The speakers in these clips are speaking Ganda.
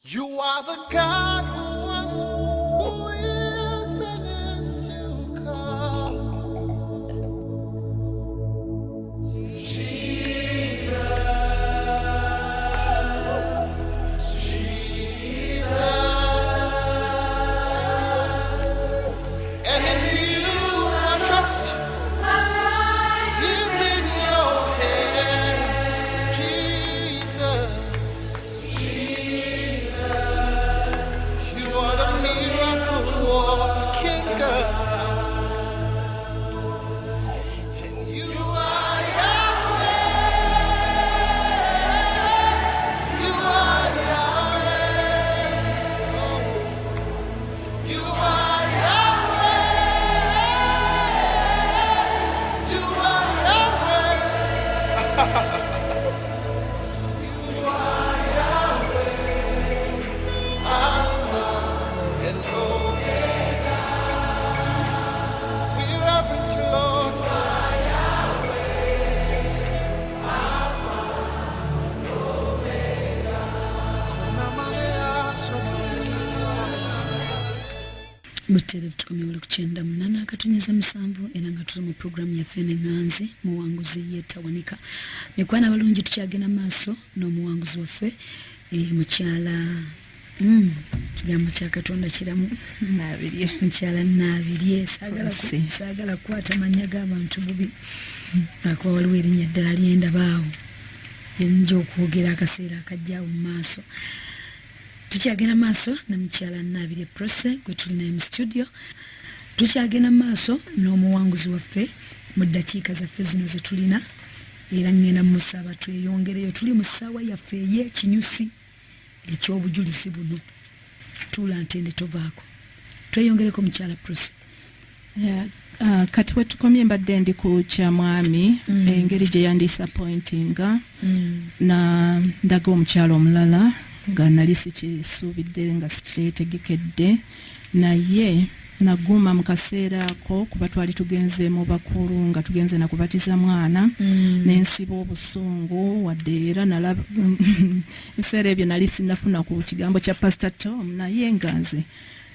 You are the God who was, who is, and is to come. Jesus, and in you I trust. My life is in your hands, Jesus. You are the miracle working God, and you are Yahweh. You are Yahweh. Oh, you are Yahweh. You are Yahweh. You are Yahweh. Alpha and Omega. We reverence you, Lord. Butere tukomye ku 98 akatonyeza 7 era nga tuli mu programu ya Fene Nganzi muwanguzi yetawanika. Nekwana balungi tukyagenda maaso n'omuwanguzi waffe mukyala kigambo kya Katonda kiramu Nabirye. Mukyala Nabirye sagala kwata manya g'abantu bubi. Akwa waliwo erinnya ddala lyenda baawo yinja okwogera akaseera akajja mu maaso. Tukyagenda maaso na mukyala Nabirye Prossy gwe tuli naye mu studio. Tukyagenda maaso n'omuwanguzi waffe mu ddakiika zaffe zino ze tulina era ngenda musaba tweyongereyo. Tuli mu ssaawa yaffe ey'ekinyusi eky'obujulizi buno. Tuula ntende tovaako. Tweyongereko mukyala Prossy. Kati we tukomye mbadde ndi ku kyamwami engeri gye yandisappointinga na ndaga omukyala omulala nga nali sikisuubidde nga sikyetegekedde naye naguma mu kaseera ako kuba twali tugenze mu bakulu nga tugenze na kubatiza mwana n'ensiba obusungu wadde era nalaba ebiseera ebyo nali sinafuna ku kigambo kya Pastor Tom naye nga nze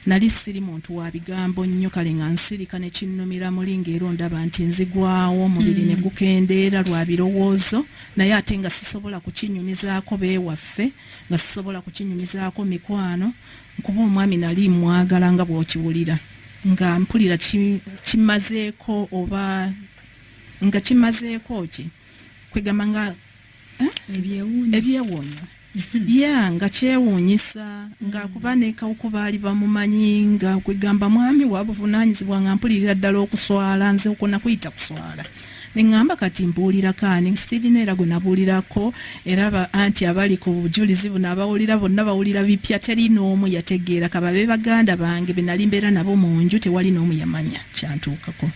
nali siri muntu wa bigambo nnyo kale nga nsirika ne kinnumira muli ng'era ndaba nti nzigwawo omubiri ne gukendeera lwa birowoozo naye ate nga sisobola kukinyumizaako beewaffe nga sisobola kukinyumizaako mikwano kuba omwami nali mwagala nga bw'okiwulira nga mpulira kimazeeko oba nga kimazeeko ki kwegamba nga ebyewuunyo nga kyewuunyisa nga kuba neekawuko baali bamumanyi nga kwegamba mwami wabuvunaanyizibwa nga mpulirira ddala okuswala nze okwo nakuyita kuswala neŋŋamba kati mbuulira kaani sirina era gwe nabuulirako era anti abali ku bujulizi buno abawulira bonna bawulira bipya teri n'omu yategeera kababe baganda bange be nali mbeera nabo mu nju tewali n'omu yamanya kyantuukako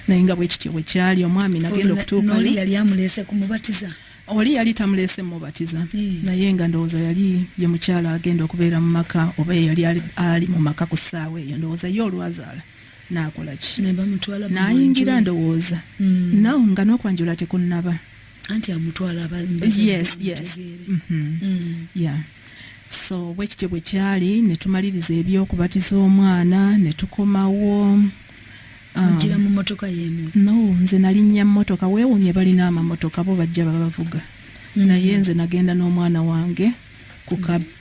naye nga bwe kityo bwe kyali omwami nagenda okutuuka oli yali amuleese kumubatiza. Oli yali tamuleese mubatiza naye nga ndowooza yali ye mukyala agenda okubeera mu maka oba yali ali mu maka ku ssaawa eyo ndowooza ye olwazaala n'akola ki n'ayingira ndowooza nawo nga n'okwanjula tekunnaba anti amutwala so bwe kityo bwe kyali ne tumaliriza ebyokubatiza omwana ne tukomawo ojira mu motoka yemu. No, nze nalinnya mmotoka weewuunye balina amamotoka bo bajja babavuga naye nze nagenda n'omwana wange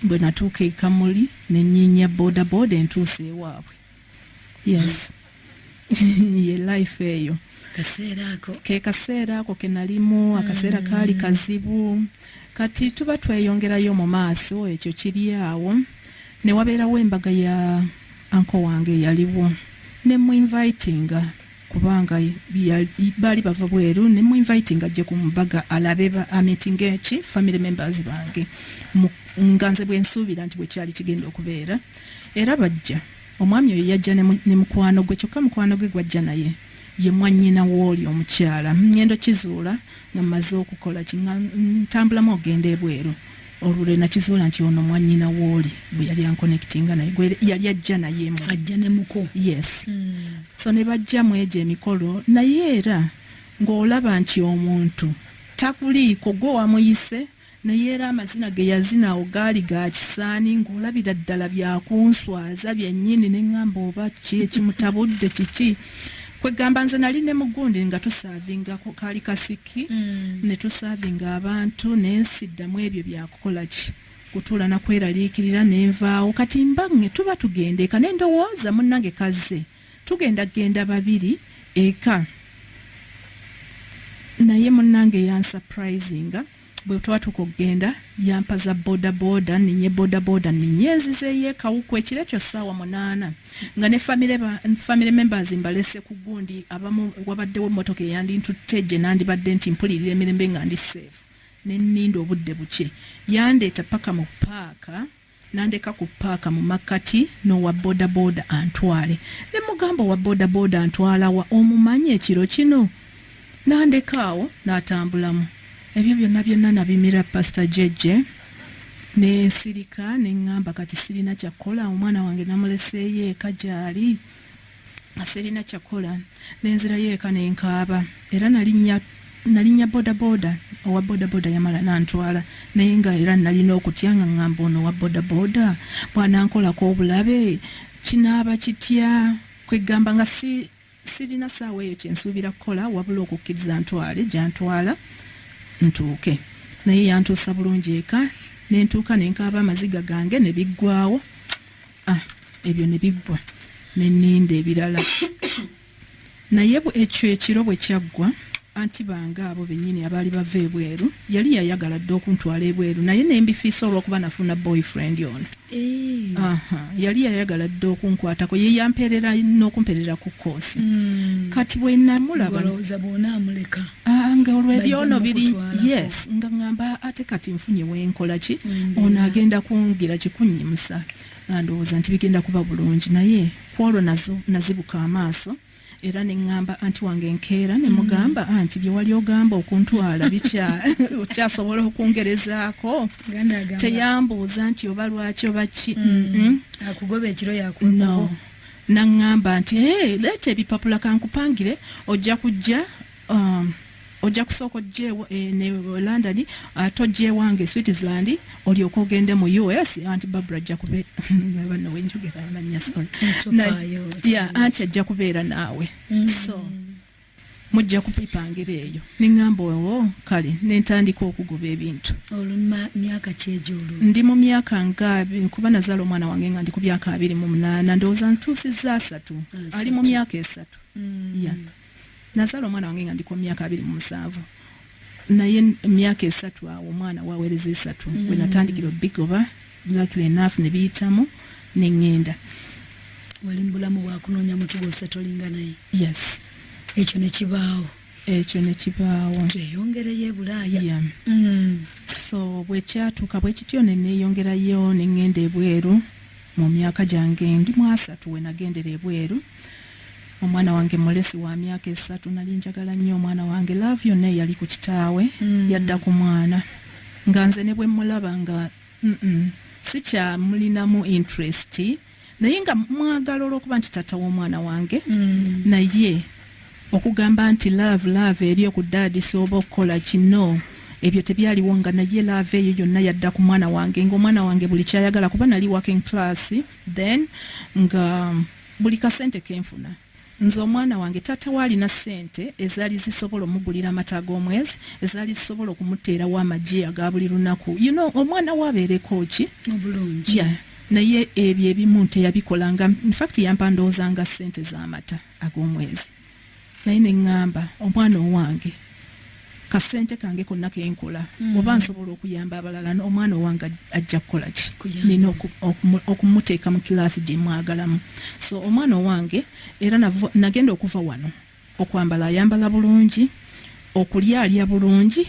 bwe natuuka ekamuli ne nnyinya bodaboda entuusa ewaabwe. Yes. Ye life eyo kaseera ako ke nalimu akaseera kaali kazibu kati tuba tweyongerayo mu maaso ekyo kiri awo ne wabeerawo embaga ya anko wange yaliwo ne mu invitinga kubanga baali bava bweru ne mu invitinga ajje ku mbaga alabe meeting eki family members bange nga nze bwe nsuubira nti bwe kyali kigenda okubeera era bajja omwami oyo yajja ne mukwano gwe kyokka mukwano gwe gwajja naye ye mwannyina w'oli omukyala ngendo kizuula nga mmaze okukola ntambulamu ogenda ebweru olule nakizuula nti ono mwannyina w'oli bwe yali anconnectinga naye yali ajja naye ajja ne muko. Yes. So ne bajja mu egyo emikolo naye era ng'olaba nti omuntu takuliiko gwe wamuyise naye era amazina ge yazina awo gaali ga kisaani ng'olabira ddala byakunswaza byennyini ne ŋŋamba oba ki ekimutabudde kiki kwegamba nze nali ne mugundi nga tusaavinga kaali kasiki ne tusaavinga abantu nensiddamu ebyo byakukola ki kutuula nakweraliikirira nenvaawo kati mbange tuba tugenda eka nendowooza munnange kazze genda babiri eka naye munnange yansurprisinga bwe tuba tukugenda yampaza bodaboda ninye bodaboda ninye enzizeeyo ekawuku ekiro ekyo ssaawa 8 nga ne family members mbalese ku gundi abamu wabaddewo emmotoka eyandintutte gye nandibadde nti mpulirira emirembe nga ndi safe nenninda obudde buke yandeeta paka mu paaka nandeka ku paaka mu makkati n'owa bodaboda antwale ne mugamba owa bodaboda antwalawa omumanyi ekiro kino nandekaawo n'atambulamu ebyo byonna nabimira pastor Jeje ne sirika ne ŋŋamba kati sirina kyakola omwana wange namuleseeyo eka gyali sirina kyakola nenzirayo eka nenkaaba era nalinya bodaboda owa bodaboda yamala nantwala naye nga era nalina okutya nga ŋŋamba ono owa bodaboda bwanankolako obulabe kinaaba kitya kwegamba nga sirina saawa eyo kyensuubira kukola wabula okukkiriza ntwale gyantwala ntuuke naye yantuusa bulungi eka nentuuka nenkaaba amaziga gange ne biggwawo ebyo ne biggwa nenninda ebirala naye ekyo ekiro bwe kyaggwa anti bange abo bennyini abaali bava ebweru yali yayagala dde okuntwala ebweru naye nembifiisa olw'okuba nafuna boyfriend ono yali yayagala dde okunkwatako ye yampeerera n'okumpeerera ku koosi kati bwe namulaba nga olw'ebyono biri yes nga ŋŋamba ate kati nfunye wenkola ki ono agenda kungira kikunyimusa ndowooza nti bigenda kuba bulungi naye kwolwo nazibuka amaaso era ne ŋŋamba anti wange nkeera ne mugamba anti bye wali ogamba okuntwala okyasobola okungerezaako teyambuuza nti oba lwaki oba ki akugoba ekiro no naŋŋamba nti leeta ebipapula kankupangire ojja kusooka ojjeewo ne London ate ojjeewange Switzerland olyoka ogende mu US anti Barbara ajja kubeera wenjogera amanya anti ajja kubeera naawe so mujja kupipangira eyo neŋŋamba owo kale nentandika okugoba ebintu myaka kyejolo ndi mu myaka nga kuba nazaala omwana wange nga ndi ku myaka 28 ndowooza ntuusizza 3 ali mu myaka 3 nazaala omwana wange nga ndi ku myaka 27 naye emyaka 3 awo omwana waweereza 3 we natandikira obigoba luckily enough ne biyitamu neŋŋenda wali mu bulamu bwakunoonya mutu gw'ossa tolinga naye yes ekyo ne kibaawo tweyongereyo ebulaaya so bwekyatuuka bwe kityo ne neeyongerayo neŋŋenda ebweru mu myaka gyange ndi mu 3 we nagendera ebweru omwana wange mulesi wa myaka 3 nali njagala nnyo omwana wange love yonna yali ku kitaawe yadda ku mwana nga nze ne bwe mulaba nga sikyamulinamu interest naye nga mwagala olw'okuba nti taata w'omwana wange naye okugamba nti love eri okudaadisa oba okukola kino ebyo tebyaliwo nga naye love eyo yonna yadda ku mwana wange ng'omwana wange buli kyayagala kuba nali working class then nga buli kasente kenfuna nze omwana wange taata waalina ssente ezaali zisobola omugulira amata g'omwezi ezaali zisobola okumuteerawo amagi aga buli lunaku omwana waabeereko ki obulungi naye ebyo ebimu teyabikolanga infact yampandoozanga ssente z'amata ag'omwezi naye neŋŋamba omwana owange kasente kange konna kenkola oba nsobola okuyamba abalala omwana owange ajja kukola ki nina okumuteeka mu kilaasi gye mwagalamu so omwana owange era nagenda okuva wano okwambala ayambala bulungi okulya alya bulungi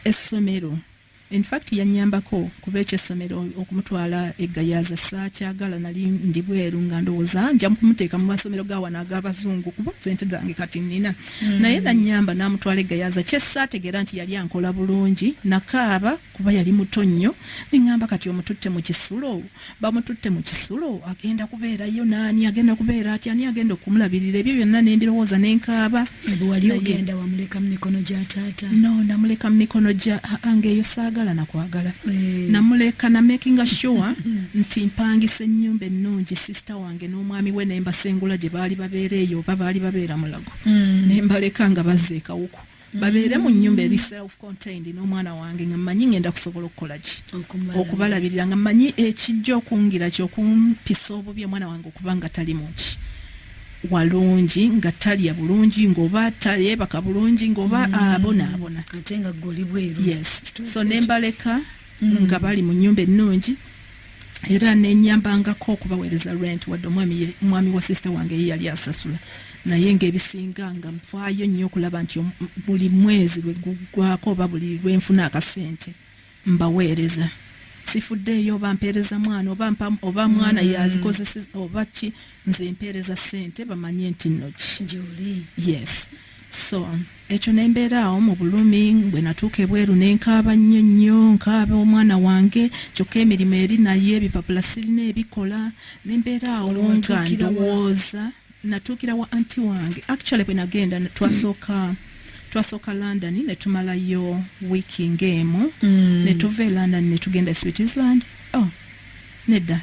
essomero infact yanyambako kuba ekyessomero okumutwala egayaza saakyagala nali ndi bweru nga ndowooza nja kumuteeka mu masomero ga wano ag'abazungu kuba sente zange kati nina naye nanyamba n'amutwala egayaza kyesaategeera nti yali ankola bulungi nakaaba kuba yali muto nnyo neŋŋamba kati omututte mu kisulo bamututte mu kisulo agenda kubeerayo naani agenda kubeera ati ani agenda okumulabirira ebyo byonna nembirowooza nenkaaba wali ogenda wamuleka mu mikono gya taata no namuleka mu mikono gya ange eyo tayagala nakwagala namuleka na making sure nti mpangisa ennyumba ennungi sister wange n'omwami we ne mbasengula gye baali babeera eyo oba baali babeera Mulago ne mbaleka nga bazze ekawuku babeere mu nnyumba eri self contained n'omwana wange nga mmanyi ngenda kusobola okukola ki okubalabirira nga mmanyi ekijja okungira ky'okumpisa obubi omwana wange okuba nga tali muki walungi nga talya bulungi ng'oba tayeebaka bulungi ng'oba abonaabona ate nga goli bweru. Yes, so nembaleka nga bali mu nnyumba ennungi era nenyambangako okubaweereza rent wadde omwami wa sister wange ye yali asasula naye ng'ebisinga nga nfaayo nnyo okulaba nti buli mwezi lwe guggwako oba buli lwenfuna akasente mbaweereza sifuddeeyo oba mpeereza mwana oba mwana yazikozesa oba ki nze mpeereza sente bamanye nti nno ki yes so ekyo nembeeraawo mu bulumi bwe natuuka ebweru nenkaaba nnyo nkaaba omwana wange kyokka emirimu eri naye ebipapula sirina ebikola nembeeraawo nga ndowooza natuukira wa anti wange actually bwe nagenda twasooka London ne tumalayo wiiki ng'emu ne tuva e London ne tugenda e Switzerland. Nedda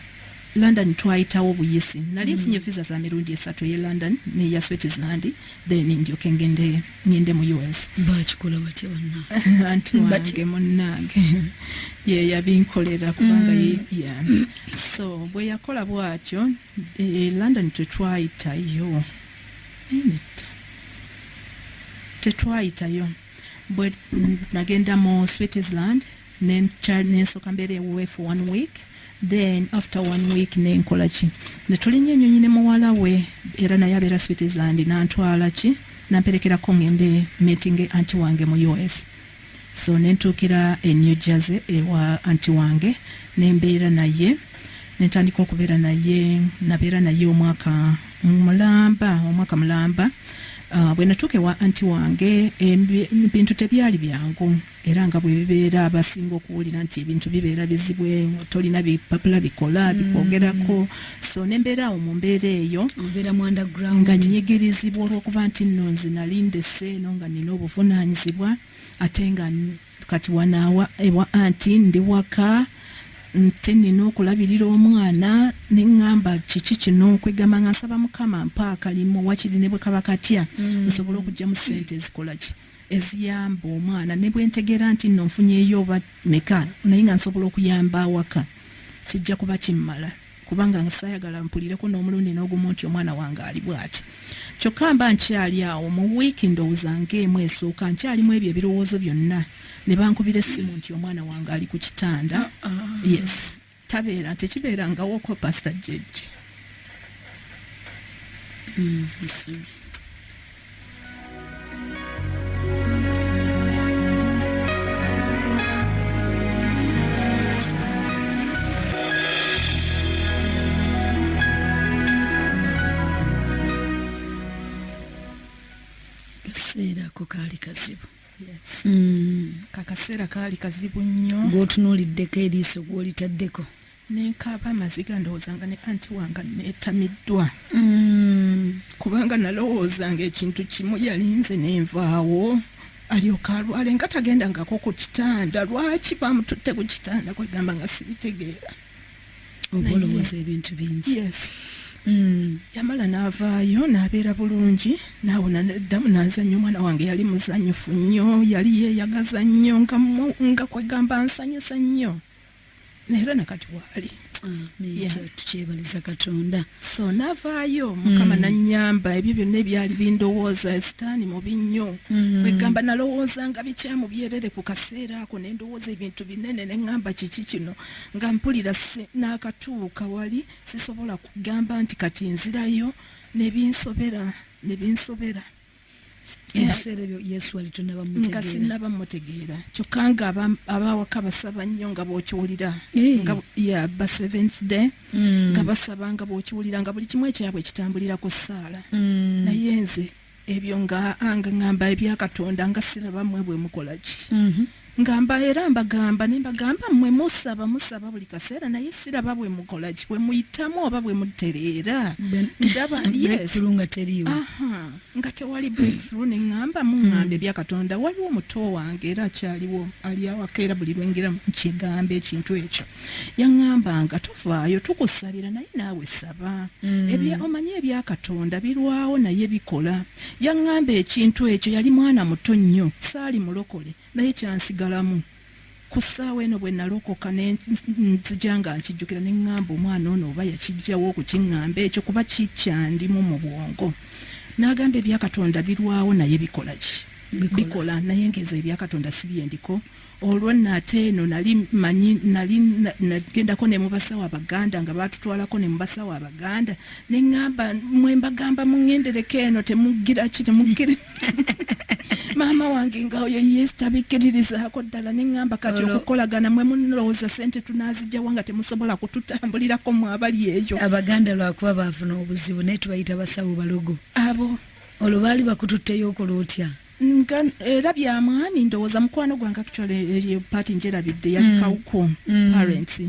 London twayitawo buyisi nali nfunye visa za mirundi 3 ye London ne ya Switzerland then ndyoke ngende mu US. Bakikola batya banna anti wange munnange ye yabinkolera kubanga so bwe yakola bwatyo London tetwayitayo tetwayitayo bwe nagenda mu Switzerland nensooka mbeera ewuwe for 1 week then after 1 week nenkola ki ne tulinnya ennyonyi ne muwala we era naye abeera Switzerland nantwala ki namperekerako ngende meeting anti wange mu US so nentuukira e New Jersey ewa anti wange nembeera naye nentandika okubeera naye nabeera naye omwaka mulamba bwe natuuka ewa anti wange ebintu tebyali byangu era nga bwe bibeera abasinga okuwulira nti ebintu bibeera bizibu tolina bipapula bikola bikwogerako so nembeera awo mu mbeera eyo nga nyigirizibwa olw'okuba nti nno nze nali ndese eno nga nina obuvunaanyizibwa ate nga kati wanaawa ewa anti ndi waka nti nina okulabirira omwana neŋŋamba kiki kino kwegamba nga nsaba Mukama mpa akalimu wakiri ne bwe kaba katya nsobola okujja mu ssente ezikola ki eziyamba omwana ne bwe ntegeera nti nno nfunyeeyo oba meka naye nga nsobola okuyamba awaka kijja kuba kimmala kubanga nga saayagala mpulireko n'omulundi n'ogumu nti omwana wange ali bw'ati kyokka mba nkyali awo mu wiiki ndowooza ng'emu esooka nkyalimu ebyo ebirowoozo byonna ne bankubira essimu nti omwana wange ali ku kitanda yes tabeera tekibeerangawo ko Pastor Jeje kaseera ko kaali kazibu. Yes. Kakaseera kaali kazibu nnyo ng'otunuuliddeko eriiso gw'olitaddeko nenkaaba amaziga ndowoozanga ne anti wange neetamiddwa kubanga nalowoozanga ekintu kimu yalinze nenvaawo alyoka alwale nga tagendangako ku kitanda lwaki bamututte ku kitanda kwegamba nga sibitegeera oba olowooza ebintu bingi. Yes. Yamala n'avaayo n'abeera bulungi n'awona neddamu n'azannya omwana wange yali muzannyufu nnyo yali yeeyagaza nnyo nga kwegamba nsanyusa nnyo naera nakati waali tukyebaliza Katonda so n'avaayo Mukama nannyamba ebyo byonna ebyali bindowooza sitaani mubi nnyo kwegamba nalowooza nga bikyamu byerere ku kaseera ako nendowooza ebintu binene neŋŋamba kiki kino nga mpulira n'akatuuka wali sisobola kugamba nti kati nzirayo nebinsobera ebiseera ebyo Yesu wali nga sinnaba mutegeera kyokka nga abawaka basaba nnyo nga bw'okiwulira nga ba seventh day nga basaba nga bw'okiwulira nga buli kimu ekyabwe kitambulira ku ssaala naye nze ebyo nga ŋŋamba ebya Katonda nga siraba mmwe bwe mukola ki ngamba era mbagamba mmwe musaba buli kaseera naye siraba bwe mukola ki bwe muyitamu oba bwe mutereera ndaba breakthrough teriiwo nga tewali breakthrough ne ngamba muŋŋambe bya Katonda waliwo muto wange era akyaliwo ali awakeera buli lwengera mu kigambo ekintu ekyo yaŋŋambanga tofaayo tukusabira naye naawe saba omanyi ebya Katonda birwawo naye bikola yaŋŋamba ekintu ekyo yali mwana muto nnyo saali mulokole naye kyansigalamu ku ssaawa eno bwe nalokoka nzija nga nkijjukira ne ŋŋamba omwana ono oba yakijjawo okukiŋŋamba ekyo kuba kikyandimu mu bwongo n'agamba ebya Katonda birwawo naye bikola ki bikola naye ngezo ebya Katonda si byendiko olwo nate eno nagendako ne mu basawo Abaganda nga batutwalako ne mu basawo Abaganda ne ŋŋamba mwe mbagamba muŋŋendereko eno temugira ki temugira maama wange nga oyo yesu tabikkiririzaako ddala ne ŋŋamba kati okukolagana mwe mulowooza ssente tunaazijjawo nga temusobola kututambulirako mu abali eyo Abaganda lwakuba baafuna obuzibu naye tubayita basawo balogo abo olwo baali bakututteyo okola otya era bya mwami ndowooza mukwano gwange actually party njerabidde yali kawuku parents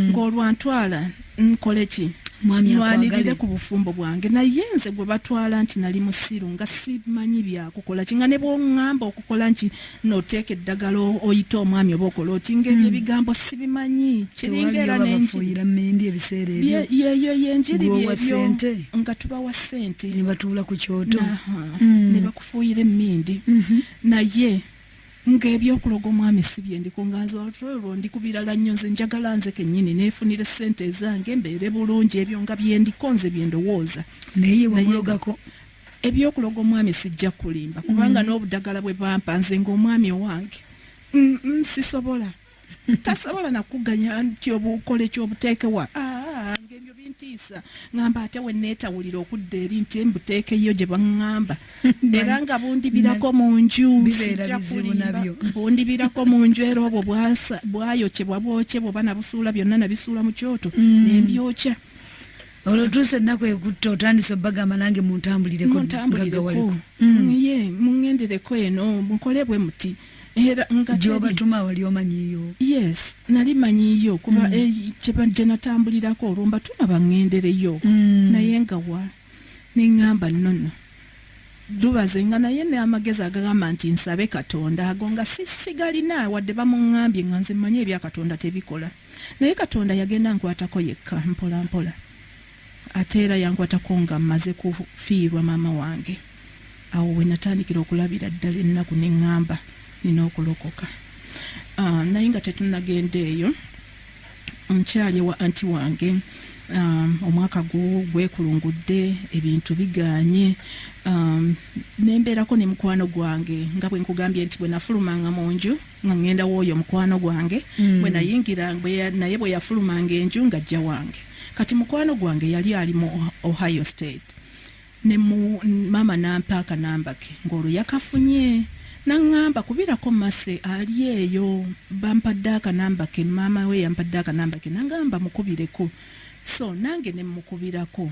ng'olwantwala nkole ki nwanirire ku bufumbo bwange naye nze gwe batwala nti nali musiru nga simanyi byakukola kinga ne bw'oŋŋamba okukola nti noteeka eddagala oyita omwami oba okola oti ng'ebyo ebigambo sibimanyi kiringera yeyo yenjiri byebyo nga tubawa ssente ne batuula ku kyoto ne bakufuuyira emmindi naye ng'ebyokuloga omwami si byendiko nga nze olwo ndi ku birala nnyo nze njagala nze kennyini neefunire ssente zange mbeere bulungi ebyo nga byendiko nze byendowooza naye wamulogako ebyokuloga omwami sijja kulimba kubanga n'obudagala bwe bampa nze ng'omwami owange sisobola tasobola nakuganya nti obukole kyobuteekewa ng'ebyo bintiisa ngamba ate we neetawulira okudda eri nti mbuteekeyo gye baŋŋamba era nga bundibirako mu nju sijja kulimba bundibirako mu nju era obwo bwayokyebwa bwokyebwa oba nabusuula byonna nabisuula mu kyoto nembyokya olwo tuuse ennaku ekutta otandise obbagamba nange muntambulireko ye muŋŋendereko eno mukole bwe muti era nga gyobatuma wali omanyiyo yes nali manyiyo kuba gye natambulirako olwo mbatuma baŋŋendereyo naye nga wa neŋŋamba nnono lubaze nga naye n'amagezi agagamba nti nsabe Katonda ago nga sigalina wadde bamuŋŋambye nga nze mmanyi ebya Katonda tebikola naye Katonda yagenda nkwatako yekka mpola mpola ate era yankwatako nga mmaze kufiirwa maama wange awo we natandikira okulabira ddala ennaku neŋŋamba nina okulokoka naye nga tetunagenda eyo nkyali wa anti wange omwaka gwekulungudde ebintu biganye nembeerako ne mukwano gwange nga bwe nkugambye nti bwe nafulumanga mu nju nga ŋŋenda w'oyo mukwano gwange bwe nayingira naye bwe yafulumanga enju nga jja wange kati mukwano gwange yali ali mu Ohio State ne maama nampa akanamba ke ng'olwo yakafunye naŋŋamba kubirako mase ali eyo bampadde akanamba ke maama we yampadde akanamba ke naŋŋamba mukubireko so nange ne mukubirako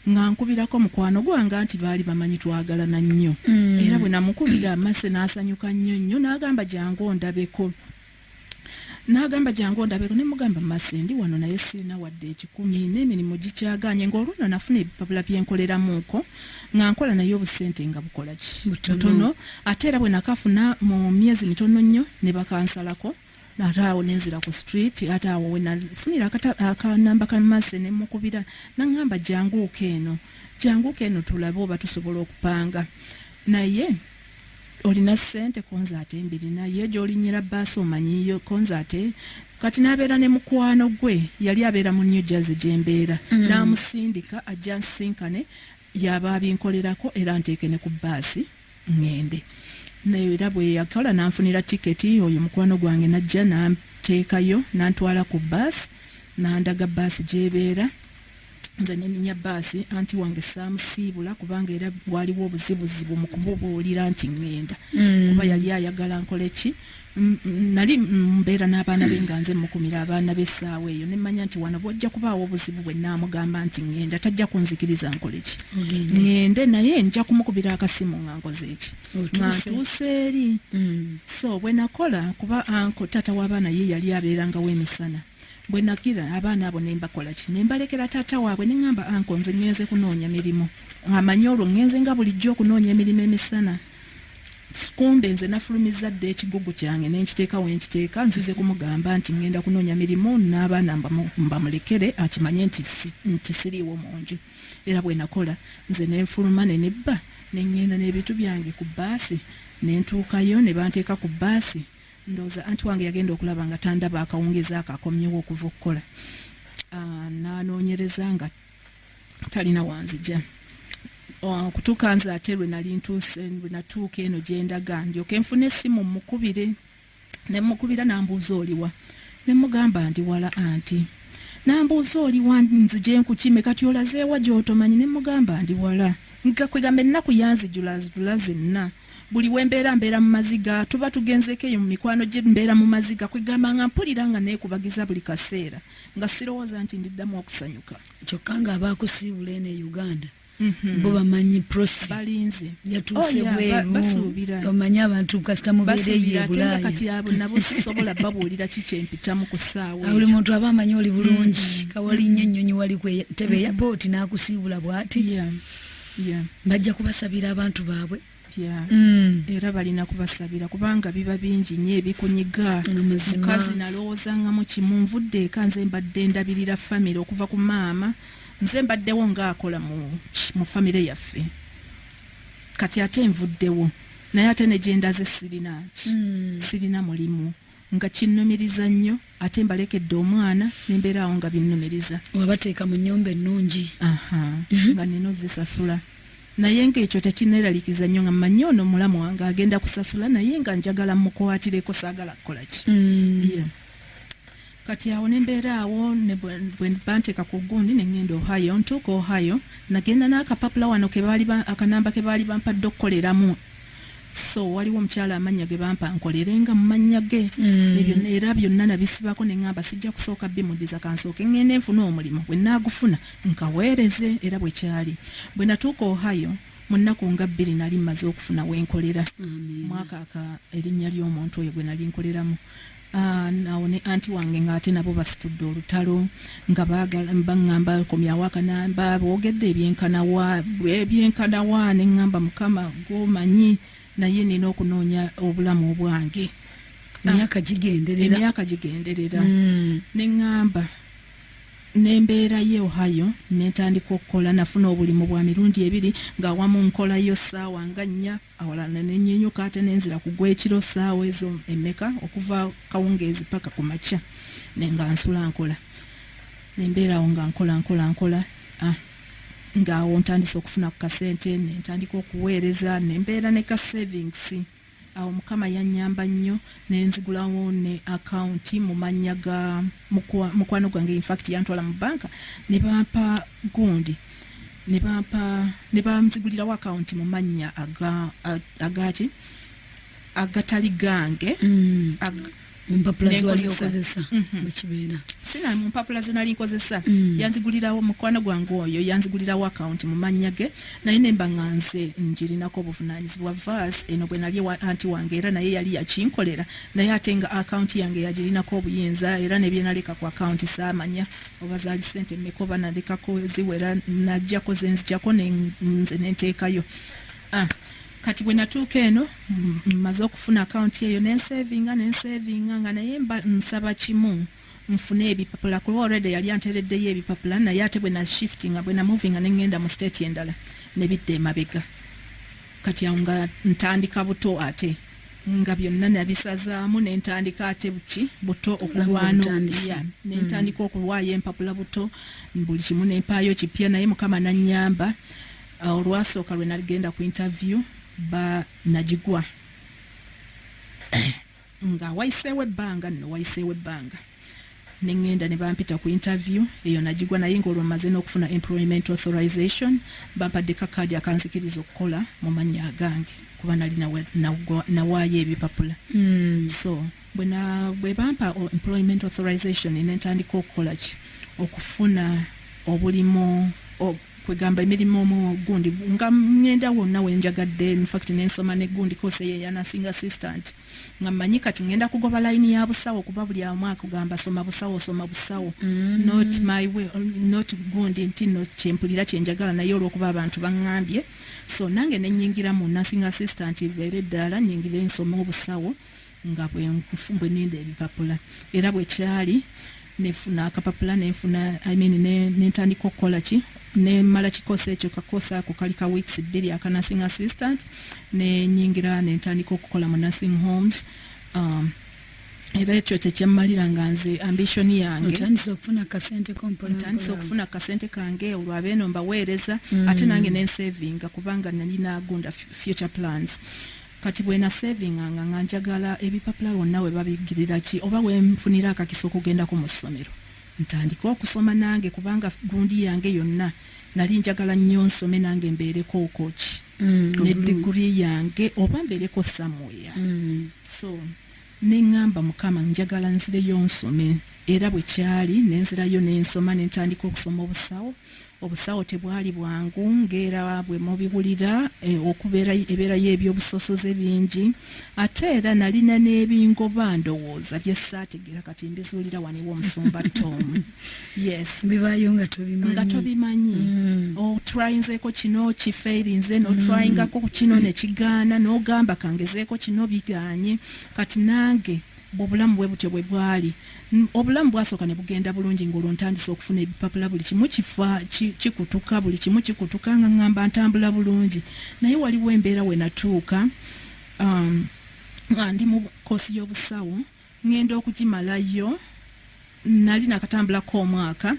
nga nkubirako mukwano gwange nti baali bamanyi twagalana nnyo era bwe namukubira mase n'asanyuka nnyo n'agamba jangu ondabeko ne mugamba mase ndi wano naye sirina wadde 10 n'emirimu gikyaganye ng'olwo nafuna ebipapula byenkoleramuuko nga nkola naye obusente nga bukola ki butono ate era bwe nakafuna mu myezi mitono nnyo ne bakansalako nataawo nenzira ku street ate awo we nafunira akanamba ka mase ne mukubira naŋŋamba janguuka eno tulabe oba tusobola okupanga naye olina ssente konzaate mbiri naye gy'olinyira baasi omanyiyo konzaate kati n'abeera ne mukwano gwe yali abeera mu New Jersey gyembeera n'amusindika ajja nsinkane yaba abinkolerako era nteeke ne ku baasi ŋŋende naye era bwe yakola n'anfunira tiketi oyo mukwano gwange najja n'anteekayo n'antwala ku baasi n'andaga baasi gy'ebeera nze neninya baasi anti wange saamusiibula kubanga era waliwo obuzibuzibu mu kumubuulira nti ŋŋenda kuba yali ayagala nkole ki nali mbeera n'abaana be nga nze mukumira abaana b'essaawa eyo ne mmanya nti wano bwojja kubaawo obuzibu bwe naamugamba nti ŋŋenda tajja kunzikiriza nkole ki ŋŋende naye nja kumukubira akasimu nga nkoze eki nga ntuuse eri so bwe nakola kuba anko taata w'abaana ye yali abeerangawo emisana bwe nagira abaana abo ne mbakola ki ne mbalekera taata waabwe ne ŋŋamba anko nze ŋŋenze kunoonya mirimu amanyi olwo ŋŋenze nga bulijjo okunoonya emirimu emisana kumbe nze nafulumiza dde ekigugu kyange nenkiteeka wenkiteeka nzize kumugamba nti ŋŋenda kunoonya mirimu n'abaana mbamulekere akimanye nti siriiwo mu nju era bwe nakola nze nenfuluma ne nebba ne ŋŋenda n'ebintu byange ku bbaasi ne ntuukayo ne banteeka ku bbaasi ndowooza anti wange yagenda okulaba nga tandaba akawungeeza akakomyewo okuva okukola n'anoonyereza nga talina wanzija kutuuka nze ate lwe nali ntuuse lwe natuuka eno gye ndaga ndyoke nfune essimu mukubire ne mukubira n'ambuuza oliwa ne mugamba ndi wala anti n'ambuuza oliwa nzije nkukime kati olazeewa gy'otomanyi ne mugamba ndi wala nga kwegamba ennaku yanzijulazijula zenna buli wembeera mbeera mu maziga tuba tugenzeko eyo mu mikwano gye mbeera mu maziga kwegamba nga mpulira nga neekubagiza buli kaseera nga sirowooza nti ndiddamu okusanyuka kyokka nga abaakusiibula eno e Uganda bo bamanyi Prossy balinze yatuuse bweru basuubira omanyi abantu kasita mubeere ye Bulaaya kati abo nabo sisobola babuulira kiki empitamu ku ssaawa buli muntu aba amanyi oli bulungi kawalinnya ennyonyi wali kwe tebe ya booti n'akusiibula bw'ati bajja kubasabira abantu baabwe era balina kubasabira kubanga biba bingi nnyo ebikunyiga mukazi nalowoozangamu kimu nvudde eka nze mbadde ndabirira famire okuva ku maama nze mbaddewo ng'akola mu famire yaffe kati ate nvuddewo naye ate ne gyendaze sirina mulimu nga kinnumiriza nnyo ate mbalekedde omwana nembeeraawo nga binnumiriza wabateeka mu nnyumba ennungi nga nina ozisasula naye ng'ekyo tekineeralikiza nnyo nga mmanyi ono mulamu wange agenda kusasula naye nga njagala mukwatireko saagala kukola ki kati awo nembeeraawo bwe banteeka ku gundi neŋŋenda Ohio ntuuka Ohio nagenda n'akapapula wano akanamba ke baali bampadde okukoleramu so waliwo omukyala amannya ge bampa nkolerenga mu mannya ge era byonna nabisibako neŋŋamba sijja kusooka bimudiza kansooke ŋŋenda nfuna omulimu bwe naagufuna nkaweereze era bwe kyali bwe natuuka Ohio mu nnaku nga 2 nali mmaze okufuna wenkolera mwaka erinnya ly'omuntu oyo gwe nali nkoleramu awo ne anti wange ng'ate nabo basitudde olutalo nga baŋŋamba komyawo akanamba boogedde ebyenkanawa ne ŋŋamba mukama gwomanyi naye nina okunoonya obulamu obwange emyaka gigenderera ne ŋŋamba nembeera ye Ohio netandika okukola nafuna obulimu bwa mirundi 2 ng'awamu nkolayo ssaawa nga 4 awalana nenyenyuka ate nenzira kugwa ekiro ssaawa ezo emmeka okuva kawungeezi paka ku makya nga nsula nkola nembeerawo nga nkola ng'awo ntandise okufuna ku kasente nentandika okuweereza nembeera ne ka savings awo mukama yannyamba nnyo nenzigulawo ne akaunti mu mannya ga mukwano gwange infact yantwala mu banka ne bampa gundi ne banzigulirawo akaunti mu mannya agaki agatali gange mumpapula ziwali okozesa mukibeera sina mumpapula zinali nkozesa yanzigulirawo mukwano gwange oyo yanzigulirawo akaunti mu mannya ge naye nemba nganze ngirinako obuvunaanyizibwa vas eno bwe nali anti wange era naye yali yakinkolera naye ate nga akaunti yange yagirinako obuyinza era nebyenaleka ku akaunti saamanya oba zaali sente mmeka oba nalekako ziwera najjako zenzijako nze nenteekayo kati bwe natuuka eno mmaze okufuna akaunti eyo nensevinga nga naye nsaba kimu nfune ebipapula kuba already yali anteereddeyo ebipapula naye ate bwe nashiftinga bwe namovinga neŋŋenda mu state endala nebidda emabega kati awo nga ntandika buto ate nga byonna nabisazaamu nentandika ate buto okulwano nentandika okuwaayo empapula buto buli kimu nempaayo kipya naye mukama nannyamba olwasooka lwe nagenda ku interview nagigwa nga wayiseewo ebbanga nengenda ne bampita ku interview eyo najigwa naye ng'olwo maze n'okufuna employment authorization bampadde kakadi akanzikiriza okukola mu mannya agange kuba nali nawaayo ebipapula so bwe bampa employment authorization nentandika okukola ki okufuna obulimu kwegamba emirimu mu gundi nga ngenda wonna wenjagadde in fact nensoma ne gundi kose ye nursing assistant nga mmanyi kati ngenda kugoba line ya busawo kuba buli amwaka kugamba soma busawo not my way not gundi ntino kyempulira kyenjagala naye olw'okuba abantu baŋŋambye so nange nenyingira mu nursing assistant beere ddala nyingira ensoma obusawo nga bwe ninda ebipapula era bwe kyali nefuna akapapula nenfuna nentandika okukola ki nemala kikosa ekyo kakosa ako kali ka weeks 2 aka nursing assistant nenyingira nentandika okukola mu nursing homes era ekyo tekyammalira nga nze ambition yange ntandise okufuna kasente kange olwabeeno mbaweereza ate nange nensavinga kubanga nalina agunda future plans kati bwena saving nga njagala ebipapula wonna we babigirira ki oba wenfunira akakiso okugendako mu ssomero ntandika okusoma nange kubanga gundi yange yonna nali njagala nnyo nsome nange mbeereko okoki ne degree yange oba mbeereko somewhere so neŋŋamba mukama njagala nzireyo nsome era bwe kyali nenzirayo nensoma nentandika okusoma obusawo tebwali bwangu ng'era bwe mubiwulira ebeerayo ebyobusosoze bingi ate era nalina n'ebingoba ndowooza bye saategera kati mbizuulira waniwo omusumba Tom yes bibaayo nga tobimanyi otrayinzeeko kino kifeirinze notrayingako kino nekigaana n'ogamba kangezeeko kino biganye kati nange obulamu bwe butyo bwe bwali obulamu bwasooka ne bugenda bulungi ng'olwo ntandise okufuna ebipapula buli kimu kikutuka buli kimu kikutuka nga ŋŋamba ntambula bulungi naye waliwo embeera we natuuka nga ndi mu koosi y'obusawo ŋŋenda okugimalayo nali nakatambulako omwaka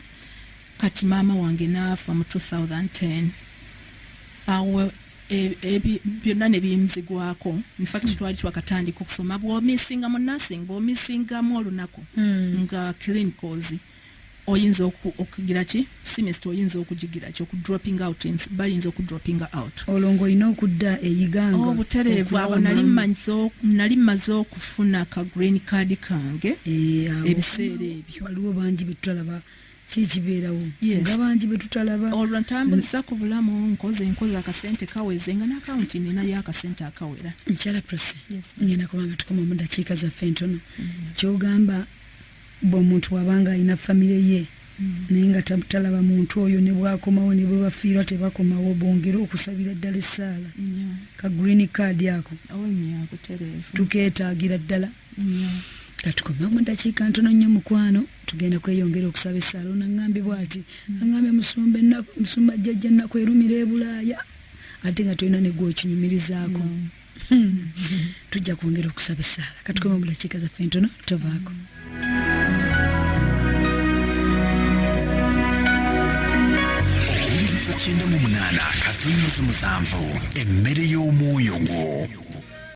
kati maama wange naafa mu 2010 awo byonna ne bimzigwako in fact twali twakatandika okusoma bw'omisinga mu nursing bw'omisingamu olunaku nga clinicals oyinza okugira ki semester oyinza okugigira ki okudropping out bayinza okudropping out olongo olina okudda eyiganga obutereevu awo nali mmaze okufuna ka green card kange ebiseera ebyo waliwo bangi betulaba kikibeerawo nga bangi betutalaba olwo ntambuza ku bulamu nkoze akasente kaweze nga n'akawunti nina y'akasente akawera mukyala Prossy ngenda kubanga tukoma mu dakiika zaffe ntono kyogamba bw'omuntu wabanga alina famire ye naye nga talaba muntu oyo ne bwakomawo ne bwe bafiirwa tebakomawo bongera okusabira ddala essaala ka green card ako tukeetaagira ddala katukomao mu dakiika ntono nnyo mukwano tugenda kweyongera okusaba essaala onaŋŋambye bw'ati aŋŋambye musumba jjajja nnaku erumira e Bulaaya ate nga tolina ne gwokinyumirizaako tujja kwongera okusaba essaala katukomao mu dakiika zaffe ntono tovaako Okubiriza 98 katonnyezi 7 emmere y'omwoyo gwo